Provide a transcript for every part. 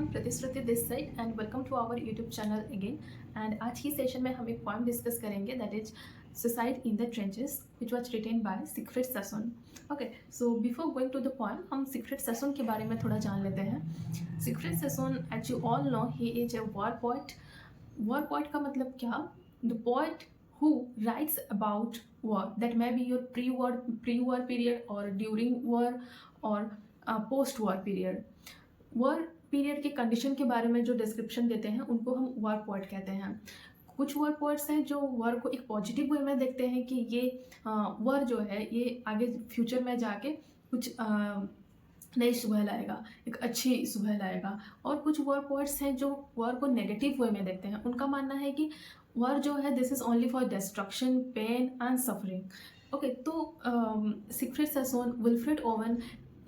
Everyone, Pratishruti this side and welcome to our YouTube channel again. And आज की session में हम एक पॉइंट डिस्कस करेंगे that is suicide in the trenches which was written by Siegfried Sassoon. Okay, so before going to the point हम Siegfried Sassoon के बारे में थोड़ा जान लेते हैं। Siegfried Sassoon, as you all know, he is a war poet. War poet का मतलब क्या? The poet who writes about war, that may be your pre-war period or during war or post-war period. War period के condition के बारे में जो description देते हैं उनको हम वॉर पोएट कहते हैं। कुछ वॉर पोएट्स हैं जो वॉर को एक पॉजिटिव वे में देखते हैं कि ये वॉर जो है ये आगे फ्यूचर में जाके कुछ नई सुबह लाएगा, एक अच्छी सुबह लाएगा। और कुछ वॉर पोएट्स हैं जो वॉर को नेगेटिव वे में देखते हैं। उनका मानना है कि वॉर जो है this is only for destruction, pain and suffering. Okay, तो सिगफ्रीड सैसोन, विल्फ्रेड ओवन,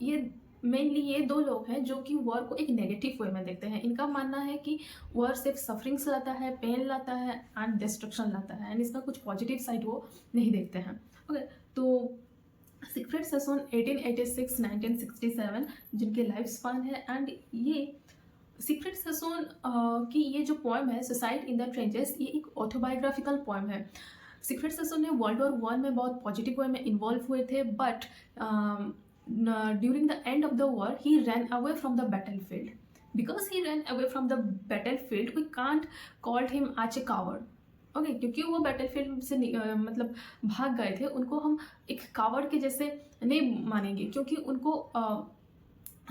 ये मेनली ये दो लोग हैं जो कि वॉर को एक नेगेटिव वे में देखते हैं। इनका मानना है कि वॉर सिर्फ सफरिंग्स लाता है, पेन लाता है एंड डिस्ट्रक्शन लाता है, एंड इसका कुछ पॉजिटिव साइड वो नहीं देखते हैं। ओके, तो सिगफ्रीड सैसोन 1886-1967 जिनके लाइफ स्पान है। एंड ये सिगफ्रीड सैसोन की ये जो पोएम है सुसाइड इन द ट्रेंचेस, ये एक ऑटोबायोग्राफिकल पोएम है। सिगफ्रीड सैसोन ने वर्ल्ड वॉर 1 में बहुत पॉजिटिव वे में इन्वॉल्व हुए थे, but during the end of the war he ran away from the battlefield. Because he ran away from the battlefield, we can't call him as a coward. Okay, क्योंकि वो battlefield से मतलब भाग गए थे, उनको हम एक कावर्ड के जैसे नहीं मानेंगे, क्योंकि उनको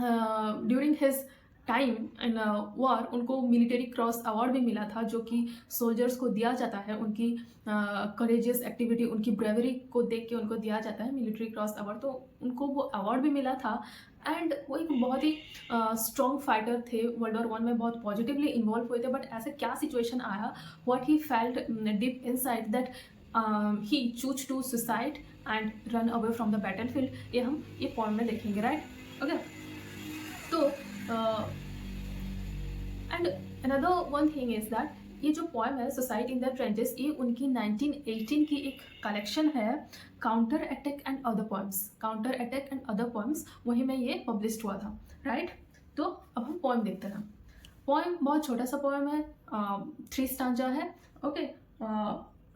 during his time in war उनको मिलिट्री क्रॉस अवार्ड भी मिला था, जो कि सोल्जर्स को दिया जाता है उनकी करेजियस एक्टिविटी, उनकी ब्रेवरी को देख के उनको दिया जाता है मिलिट्री क्रॉस अवार्ड। तो उनको वो अवार्ड भी मिला था। एंड वो एक बहुत ही स्ट्रॉन्ग फाइटर थे, वर्ल्ड वॉर 1 में बहुत पॉजिटिवली इन्वॉल्व हुए थे। बट ऐसे क्या सिचुएशन आया, what he felt deep inside that he choose to suicide and run away from the battlefield, ये हम ये पॉइंट में देखेंगे, राइट? ओके, तो and another one thing is that ये जो पोएम है सुसाइड इन द ट्रेंचेस, ये उनकी 1918 की एक कलेक्शन है, counter attack and other poems. Counter attack and other poems, वहीं में ये पब्लिश हुआ था, राइट? तो अब हम पोएम देखते हैं। पोएम बहुत छोटा सा पोएम है, 3 स्टांजा है। ओके,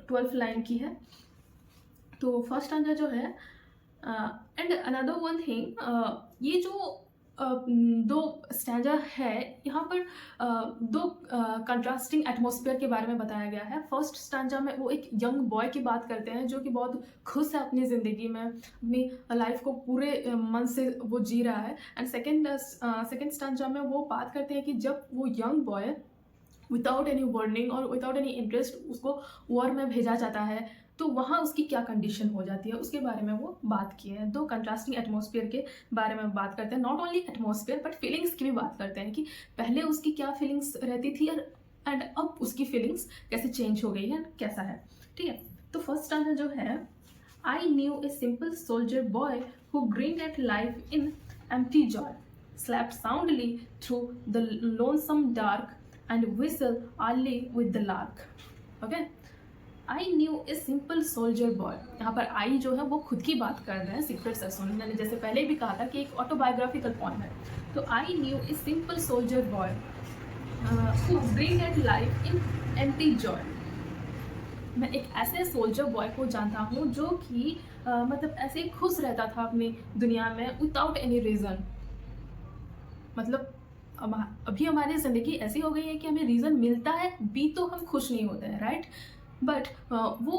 12 लाइन की है। तो फर्स्ट स्टांजा जो है, एंड अनदर वन थिंग, ये जो दो स्टैंजा है, यहाँ पर दो कंट्रास्टिंग एटमॉस्फेयर के बारे में बताया गया है। फर्स्ट स्टैंजा में वो एक यंग बॉय की बात करते हैं जो कि बहुत खुश है अपनी ज़िंदगी में, अपनी लाइफ को पूरे मन से वो जी रहा है। एंड सेकेंड स्टैंजा में वो बात करते हैं कि जब वो young boy without any warning और विदाउट एनी इंटरेस्ट उसको वॉर में भेजा जाता है, तो वहाँ उसकी क्या कंडीशन हो जाती है, उसके बारे में वो बात की है। दो कंट्रास्टिंग एटमॉस्फेयर के बारे में बात करते हैं, not only atmosphere but feelings की भी बात करते हैं कि पहले उसकी क्या फीलिंग्स रहती थी एंड अब उसकी फीलिंग्स कैसे चेंज हो गई है, कैसा है, ठीक है? तो फर्स्ट स्टांजा जो है, I knew a simple soldier boy who grinned at life in empty joy, slept soundly through the lonesome dark and whistle early with the lark. Okay, I knew a simple soldier boy. यहाँ पर आई जो है वो खुद की बात कर रहे हैं सिगफ्रीड सैसोन। मैंने जैसे पहले भी कहा था कि एक ऑटोबायोग्राफिकल पोएम है। तो I knew a simple soldier boy who bring at life in empty joy. मैं एक ऐसे सोल्जर बॉय को जानता हूँ जो कि मतलब ऐसे ही खुश रहता था अपनी दुनिया में विदाउट एनी रीज़न। मतलब अभी हमारी ज़िंदगी ऐसी हो गई है कि हमें रीज़न मिलता है भी तो हम खुश नहीं होते हैं, राइट? बट वो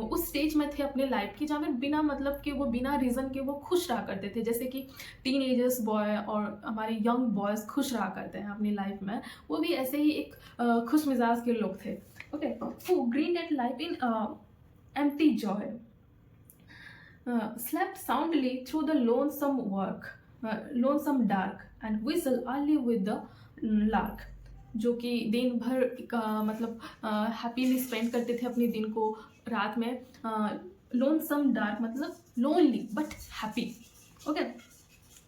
उस स्टेज में थे अपने लाइफ की जहाँ पर बिना मतलब के वो बिना रीज़न के वो खुश रहा करते थे, जैसे कि टीनेजर्स बॉय और हमारे यंग बॉयज़ खुश रहा करते हैं अपनी लाइफ में। वो भी ऐसे ही एक खुश मिजाज के लोग थे। Okay, who grinned at life in empty joy, slept soundly through the lonesome dark and whistle early with the lark, जो कि दिन भर मतलब हैप्पीली स्पेंड करते थे अपने दिन को रात में। लोनसम डार्क मतलब लोनली बट हैप्पी। ओके,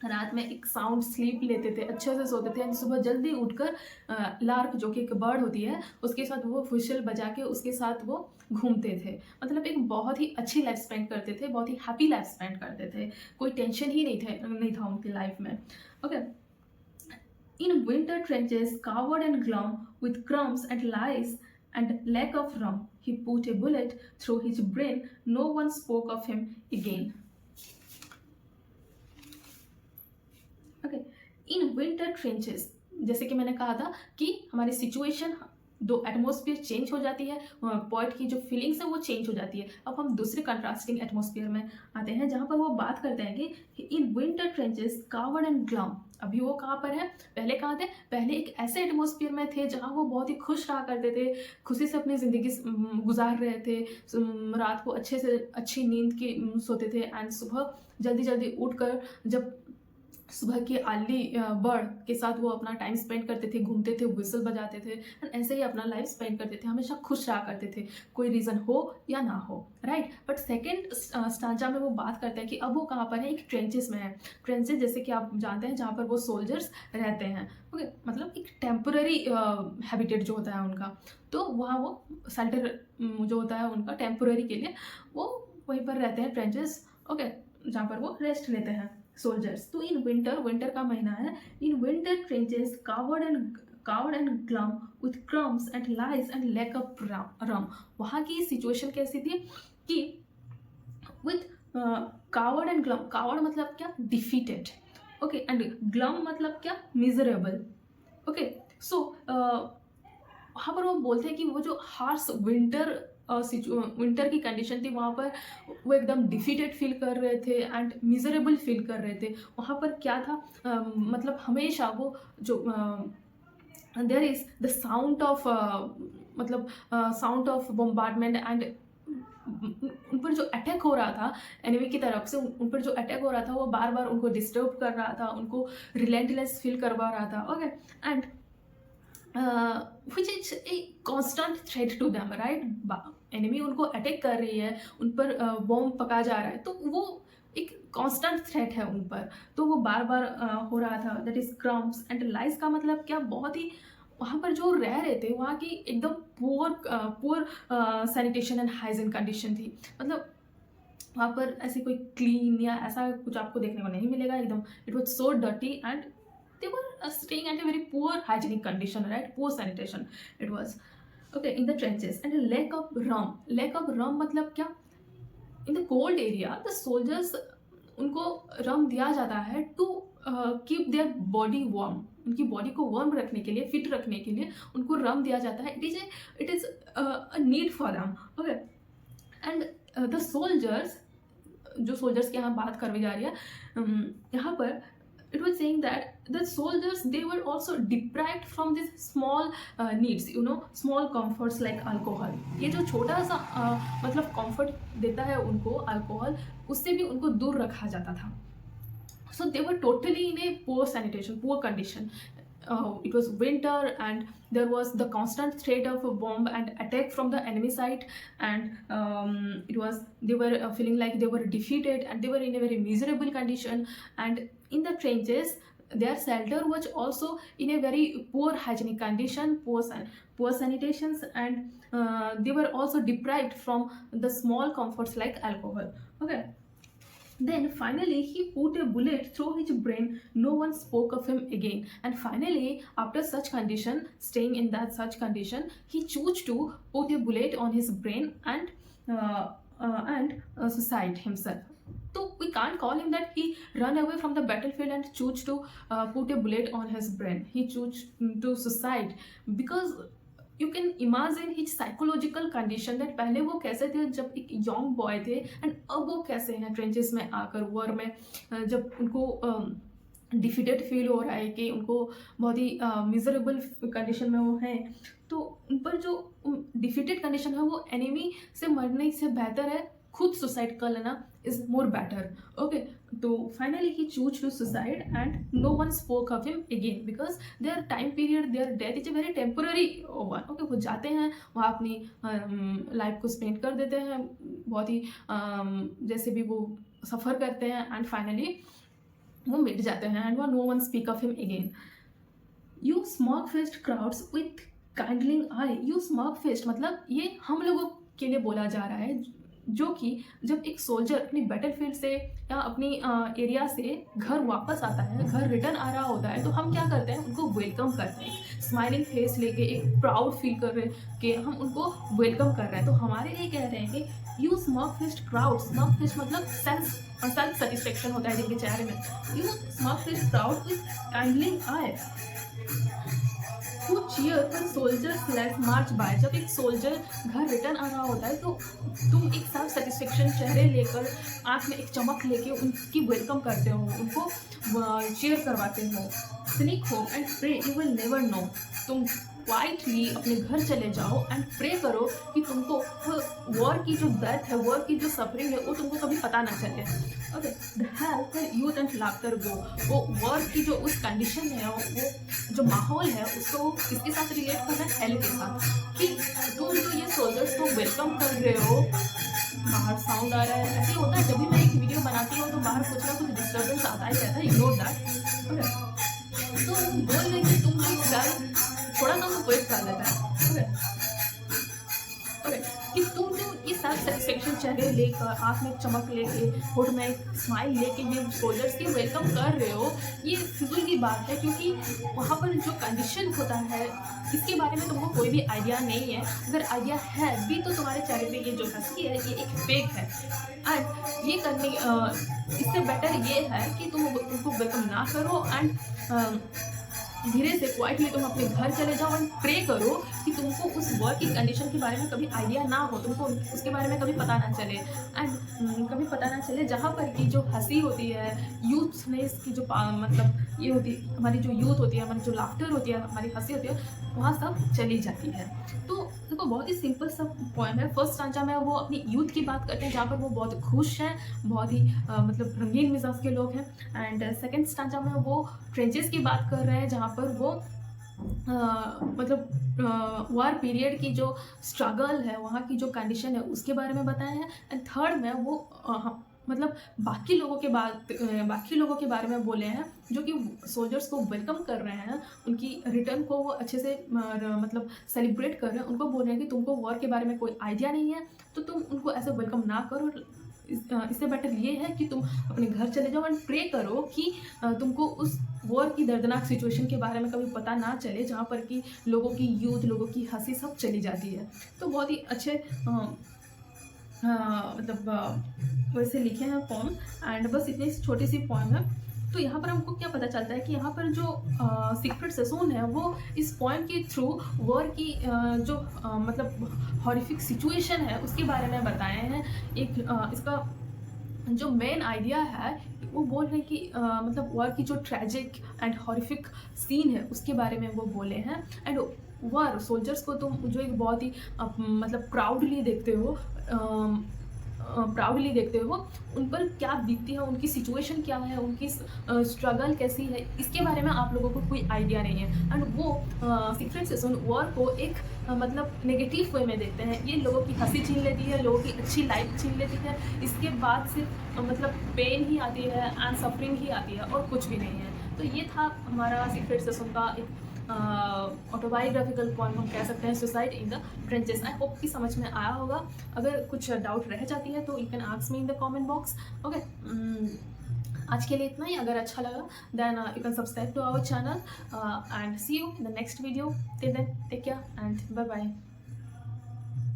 रात में एक साउंड स्लीप लेते थे, अच्छे से सोते थे, सुबह जल्दी उठकर लार्क जो कि एक बर्ड होती है उसके साथ वो व्हिसल बजा के उसके साथ वो घूमते थे। मतलब एक बहुत ही अच्छी लाइफ स्पेंड करते थे, बहुत ही हैप्पी लाइफ स्पेंड करते थे, कोई टेंशन ही नहीं था उनकी लाइफ में। Okay, In winter trenches, covered and glum with crumbs and lies and lack of rum, he put a bullet through his brain. No one spoke of him again. Okay. In winter trenches, जैसे कि मैंने कहा था कि हमारी situation दो atmosphere change हो जाती है, पॉइंट की जो फीलिंग्स है वो चेंज हो जाती है. अब हम दूसरे कंट्रास्टिंग एटमॉस्फेयर में आते हैं जहाँ पर वो बात करते हैं कि इन winter trenches coward and glum. अभी वो कहाँ पर है, पहले कहाँ थे, पहले एक ऐसे एटमॉस्फेयर में थे जहाँ वो बहुत ही खुश रहा करते थे, खुशी से अपनी ज़िंदगी गुजार रहे थे, रात को अच्छे से अच्छी नींद की सोते थे एंड सुबह जल्दी जल्दी उठकर जब सुबह के अर्ली बर्ड के साथ वो अपना टाइम स्पेंड करते थे, घूमते थे, विसल बजाते थे एंड ऐसे ही अपना लाइफ स्पेंड करते थे, हमेशा खुश रहा करते थे, कोई रीज़न हो या ना हो, राइट. बट सेकेंड स्टांजा में वो बात करते हैं कि अब वो कहाँ पर है, एक ट्रेंचेस में है. ट्रेंचेस जैसे कि आप जानते हैं जहाँ पर वो सोल्जर्स रहते हैं. ओके, मतलब एक टेम्पररी हैबिटेट जो होता है उनका, तो वहाँ वो शेल्टर जो होता है उनका टेम्पररी के लिए वो वहीं पर रहते हैं, ट्रेंचेस. ओके, जहाँ पर वो रेस्ट लेते हैं सोल्जर्स. तो इन विंटर का महीना है. In winter trenches coward and glum with crumps and lice and lack of rum. वहाँ की सिचुएशन कैसी थी कि with coward and glum. Coward मतलब क्या, डिफीटेड. ओके, एंड ग्लम मतलब क्या, मिजरेबल. ओके, सो वहाँ पर वो बोलते हैं कि वो जो हार्श विंटर की कंडीशन थी वहाँ पर वो एकदम डिफीटेड फील कर रहे थे एंड मिजरेबल फील कर रहे थे. वहाँ पर क्या था, मतलब हमेशा वो जो there is the sound of मतलब साउंड ऑफ बॉम्बार्डमेंट एंड उन पर जो अटैक हो रहा था एनिमी की तरफ से, उन पर जो अटैक हो रहा था वो बार बार उनको डिस्टर्ब कर रहा था, उनको रिलेंटलेस फील करवा रहा था. Okay, and which is a constant threat to them, right. Enemy उनको अटैक कर रही है, उन पर बॉम्ब पका जा रहा है, तो वो एक कांस्टेंट थ्रेट है उन पर, तो वो बार बार हो रहा था. दैट इज क्रम्स एंड लाइस का मतलब क्या, बहुत ही वहाँ पर जो रह रहे थे वहाँ की एकदम poor sanitation and hygiene condition थी. मतलब वहाँ पर ऐसी कोई क्लीन या ऐसा कुछ आपको देखने को नहीं मिलेगा. एकदम it was so dirty and they were staying at a very poor hygienic condition, right, poor sanitation it was. Okay, in the trenches. And a lack of rum मतलब क्या, in the cold area the soldiers उनको रम दिया जाता है to keep their body warm. उनकी body को warm रखने के लिए, फिट रखने के लिए उनको रम दिया जाता है. It is a need for them. Okay, and the soldiers, जो सोल्जर्स की यहाँ बात करवी जा रही है यहाँ पर, it was saying that the soldiers, they were also deprived from these small needs, small comforts like alcohol. ये जो छोटा सा मतलब comfort देता है उनको alcohol, उससे भी उनको दूर रखा जाता था. So they were totally in a poor sanitation, poor condition. It was winter and there was the constant threat of a bomb and attack from the enemy side, and they were feeling like they were defeated and they were in a very miserable condition. And in the trenches their shelter was also in a very poor hygienic condition, poor sanitations, and they were also deprived from the small comforts like alcohol. Okay. Then finally he put a bullet through his brain. No one spoke of him again. And finally, after such condition, staying in that such condition, he chose to put a bullet on his brain and suicide himself. So we can't call him that he ran away from the battlefield and chose to put a bullet on his brain. He chose to suicide because you can imagine his psychological condition that पहले वो कैसे थे जब एक young boy थे and अब वो कैसे हैं ट्रेंचेस में आकर, वॉर में जब उनको डिफीटेड फील हो रहा है कि उनको बहुत ही मिजरेबल कंडीशन में वो हैं. तो उन पर जो डिफीटेड कंडीशन है वो एनिमी से मरने से बेहतर है खुद सुसाइड कर लेना इज मोर बेटर. ओके, तो finally he choose to suicide and no one spoke of him again because their time period, their death is a very temporary one. Okay, वो जाते हैं वहाँ अपनी लाइफ को स्पेंड कर देते हैं, बहुत ही जैसे भी वो सफ़र करते हैं एंड फाइनली वो मिट जाते हैं and no one speak of him again. You smock faced crowds with kindling eye. You smock faced मतलब ये हम लोगों के लिए बोला जा रहा है जो कि जब एक सोल्जर अपनी बैटलफील्ड से या अपनी एरिया से घर वापस आता है, घर रिटर्न आ रहा होता है, तो हम क्या करते हैं, उनको वेलकम करते हैं स्माइलिंग फेस लेके, एक प्राउड फील कर रहे हैं कि हम उनको वेलकम कर रहे हैं। तो हमारे लिए कह रहे हैं कि you smug faced crowd, smug faced मतलब सेल्फ सेटिस्फेक्शन होता है जिनके चेहरे में, you smug faced proud with kindly eye to cheer when soldiers lads march by. जब एक सोल्जर घर रिटर्न आ रहा होता है तो तुम एक साथ सेटिस्फेक्शन चेहरे लेकर, आंख में एक चमक लेके उनकी वेलकम करते हो, उनको चीयर करवाते हो। Sneak home and pray you will never know. तुम क्वाइटली अपने घर चले जाओ एंड प्रे करो कि तुमको वॉर की जो डेथ है, वॉर की जो सफरिंग है, वो तुमको कभी पता ना चले। Okay, the health youth and laughter go. वो वॉर की जो उस कंडीशन है, वो जो माहौल है, उसको किसके साथ रिलेट करना है, हेल्थ के साथ। कि तुम जो ये सोल्जर्स को वेलकम कर रहे हो, बाहर साउंड आ रहा है, ऐसे होता है जब भी मैं एक वीडियो बनाती हूँ तो बाहर कुछ ना कुछ डिस्टर्बेंस आता ही रहता है, इग्नोर दैट। ओके, तो बोल रहे कि तुम लोग थोड़ा सा वेट कर लेता है। ओके, कि तुम जो ये सेल्फ सेटिस्फेक्शन चेहरे लेकर, आँख में चमक लेके, होठ में एक स्माइल लेके ये सोल्जर्स की वेलकम कर रहे हो, ये फिजूल की बात है, क्योंकि वहाँ पर जो कंडीशन होता है इसके बारे में तुमको कोई भी आइडिया नहीं है। अगर आइडिया है भी तो तुम्हारे चेहरे पे ये जो हंसी है ये एक फेक है। एंड ये करने इससे बेटर ये है कि तुम उनको वेलकम ना करो एंड धीरे से क्वाइटली तुम अपने घर चले जाओ एंड प्रे करो कि तुमको उस वर्क की कंडीशन के बारे में कभी आइडिया ना हो, तुमको उसके बारे में कभी पता ना चले एंड कभी पता ना चले। जहाँ पर की जो हंसी होती है, यूथनेस की जो मतलब ये होती है, हमारी जो यूथ होती है, हमारी जो लाफ्टर होती है, हमारी हंसी होती है, वहाँ सब चली जाती है। तो देखो बहुत ही सिंपल सा पॉइंट है। फर्स्ट स्टांजा में वो अपनी यूथ की बात करते हैं जहाँ पर वो बहुत खुश हैं, बहुत ही मतलब रंगीन मिजाज के लोग हैं। एंड सेकेंड स्टांजा में वो ट्रेंचेस की बात कर रहे हैं जहाँ पर वो मतलब वार पीरियड की जो स्ट्रगल है, वहाँ की जो कंडीशन है, उसके बारे में बताया है। एंड थर्ड में वो मतलब बाकी लोगों के बारे में बोले हैं जो कि सोल्जर्स को वेलकम कर रहे हैं, उनकी रिटर्न को वो अच्छे से मतलब सेलिब्रेट कर रहे हैं। उनको बोल रहे हैं कि तुमको वॉर के बारे में कोई आइडिया नहीं है तो तुम उनको ऐसे वेलकम ना करो। इससे बेटर ये है कि तुम अपने घर चले जाओ एंड प्रे करो कि तुमको उस वॉर की दर्दनाक सिचुएशन के बारे में कभी पता ना चले, जहाँ पर कि लोगों की यूथ, लोगों की हंसी सब चली जाती है। तो बहुत ही अच्छे मतलब वैसे लिखे हैं पोम। एंड बस इतनी छोटी सी पोम है। तो यहाँ पर हमको क्या पता चलता है कि यहाँ पर जो सीक्रेट सेसोन है वो इस पॉइंट के थ्रू वॉर की जो मतलब हॉरिफिक सिचुएशन है उसके बारे में बताए हैं। एक इसका जो मेन आइडिया है वो बोल रहे हैं कि मतलब वॉर की जो ट्रेजिक एंड हॉरिफिक सीन है उसके बारे में वो बोले हैं। एंड वॉर सोल्जर्स को तुम जो एक बहुत ही मतलब प्राउडली देखते हो, उन पर क्या बीतती है, उनकी सिचुएशन क्या है, उनकी स्ट्रगल कैसी है, इसके बारे में आप लोगों को कोई आइडिया नहीं है। एंड वो सीक्रेट सेशन वॉर को एक मतलब नेगेटिव वे में देखते हैं। ये लोगों की हंसी छीन लेती है, लोगों की अच्छी लाइफ छीन लेती है, इसके बाद सिर्फ मतलब पेन ही आती है एंड सफरिंग ही आती है और कुछ भी नहीं है। तो ये था हमारा सीक्रेट सेशन का एक ऑटोबायोग्राफिकल पॉइंट हम कह सकते हैं, suicide in the trenches. I hope कि समझ में आया होगा। अगर कुछ डाउट रह जाती है तो you can ask me in the comment box. Okay, आज के लिए इतना ही। अगर अच्छा लगा then you can subscribe to our channel and see you in the next video. Till then take care and bye bye.